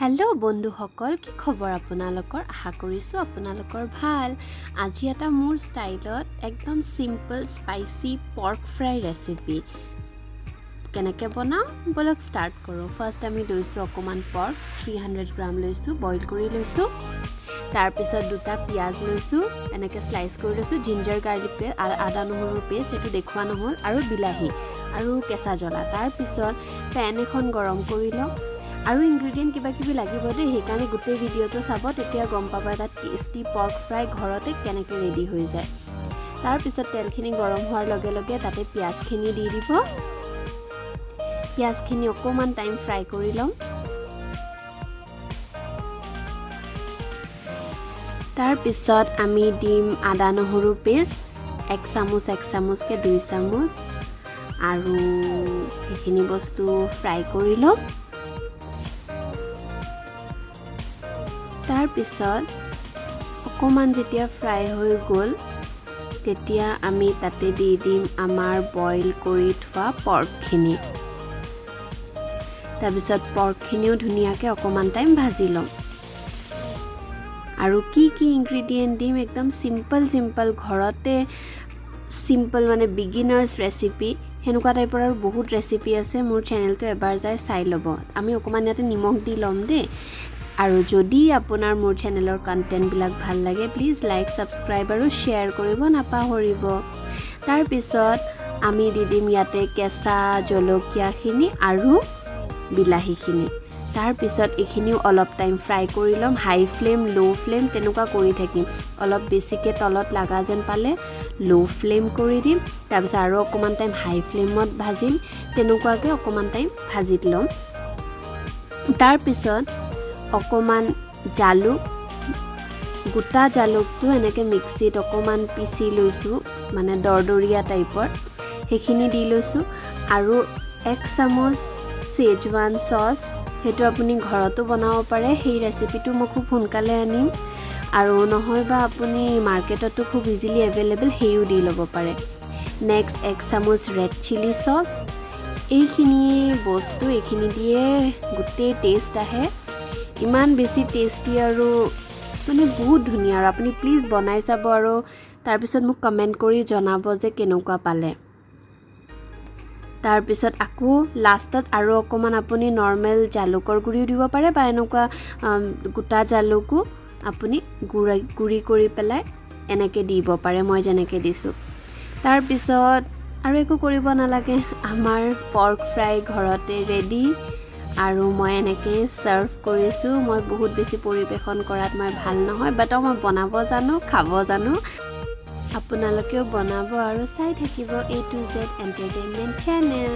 Hello' বন্ধুসকল, কি খবৰ আপোনালোকৰ? আশা কৰিছোঁ আপোনালোকৰ ভাল। আজি এটা মোৰ ষ্টাইলত একদম simple spicy pork fry recipe কেনেকৈ বনাওঁ বলক ষ্টাৰ্ট কৰোঁ। ফাৰ্ষ্ট আমি লৈছোঁ অকণমান পৰ্ক, 300 গ্ৰাম লৈছোঁ, বইল কৰি লৈছোঁ। তাৰপিছত দুটা পিঁয়াজ লৈছোঁ, এনেকৈ স্লাইচ কৰি লৈছোঁ। জিঞ্জাৰ গাৰ্লিক পেষ্ট, আদা নহৰুৰ পেষ্ট, সেইটো দেখুওৱা নহ'ল, আৰু বিলাহী আৰু কেঁচা জ্বলা। তাৰপিছত পেন এখন গৰম কৰি লওঁ। আৰু ইনগ্ৰিডিয়েণ্ট কিবা কিবি লাগিব দেই, সেইকাৰণে গোটেই ভিডিঅ'টো চাব, তেতিয়া গম পাব এটা টেষ্টি পৰ্ক ফ্ৰাই ঘৰতে কেনেকৈ ৰেডি হৈ যায়। তাৰপিছত তেলখিনি গৰম হোৱাৰ লগে লগে তাতে পিঁয়াজখিনি দি দিব। পিঁয়াজখিনি অকণমান টাইম ফ্ৰাই কৰি ল'ম। তাৰপিছত আমি দিম আদা নহৰু পেষ্ট, 1 চামুচকৈ 2 চামুচ, আৰু সেইখিনি বস্তু ফ্ৰাই কৰি ল'ম। তাৰপিছত অকণমান যেতিয়া ফ্ৰাই হৈ গ'ল, তেতিয়া আমি তাতে দি দিম আমাৰ বইল কৰি থোৱা পৰ্কখিনি। তাৰপিছত পৰ্কখিনিও ধুনীয়াকৈ অকণমান টাইম ভাজি ল'ম। আৰু কি ইনগ্ৰিডিয়েণ্ট দিম, একদম চিম্পল ঘৰতে চিম্পল, মানে বিগিনাৰ্ছ ৰেচিপি, সেনেকুৱা টাইপৰ আৰু বহুত ৰেচিপি আছে। মোৰ চেনেলটো এবাৰ যাই চাই ল'ব। আমি অকণমান ইয়াতে নিমখ দি ল'ম দেই। আৰু যদি আপোনাৰ মোৰ চেনেলৰ কণ্টেণ্টবিলাক ভাল লাগে, প্লিজ লাইক, ছাবস্ক্ৰাইব আৰু শ্বেয়াৰ কৰিব নাপাহৰিব। তাৰপিছত আমি দি দিম ইয়াতে কেঁচা জলকীয়াখিনি আৰু বিলাহীখিনি। তাৰপিছত এইখিনিও অলপ টাইম ফ্ৰাই কৰি ল'ম। হাই ফ্লেম, ল' ফ্লেম তেনেকুৱা কৰি থাকিম। অলপ বেছিকৈ তলত লগা যেন পালে ল' ফ্লেম কৰি দিম। তাৰপিছত আৰু অকণমান টাইম হাই ফ্লেমত ভাজিম। তেনেকুৱাকৈ অকণমান টাইম ভাজি ল'ম। তাৰপিছত অকণমান জালুক, গোটা জালুকটো এনেকৈ মিক্সিত অকণমান পিচি লৈছোঁ, মানে দৰদৰীয়া টাইপৰ, সেইখিনি দি লৈছোঁ। আৰু 1 চামুচ চেজৱান চচ, সেইটো আপুনি ঘৰতো বনাব পাৰে। সেই ৰেচিপিটো মই খুব সোনকালে আনিম, আৰু নহয় বা আপুনি মাৰ্কেটতো খুব ইজিলি এভেইলেবল, সেইও দি ল'ব পাৰে। নেক্সট 1 চামুচ ৰেড চিলি চচ। এইখিনি বস্তু, এইখিনি দিয়ে গোটেই টেষ্ট আহে, ইমান বেছি টেষ্টি আৰু মানে বহুত ধুনীয়া। আৰু আপুনি প্লিজ বনাই চাব, আৰু তাৰপিছত মোক কমেণ্ট কৰি জনাব যে কেনেকুৱা পালে। তাৰপিছত আকৌ লাষ্টত আৰু অকণমান আপুনি নৰ্মেল জালুকৰ গুড়িও দিব পাৰে, বা এনেকুৱা গোটা জালুকো আপুনি গুড়ি কৰি পেলাই এনেকৈ দিব পাৰে, মই যেনেকৈ দিছোঁ। তাৰপিছত আৰু একো কৰিব নালাগে, আমাৰ পৰ্ক ফ্ৰাই ঘৰতে ৰেডি। আৰু মই এনেকৈ ছাৰ্ভ কৰিছোঁ। মই বহুত বেছি পৰিৱেশন কৰাত মই ভাল নহয়, বাট মই বনাব জানো, খাব জানো। আপোনালোকেও বনাব আৰু চাই থাকিব A to Z entertainment channel.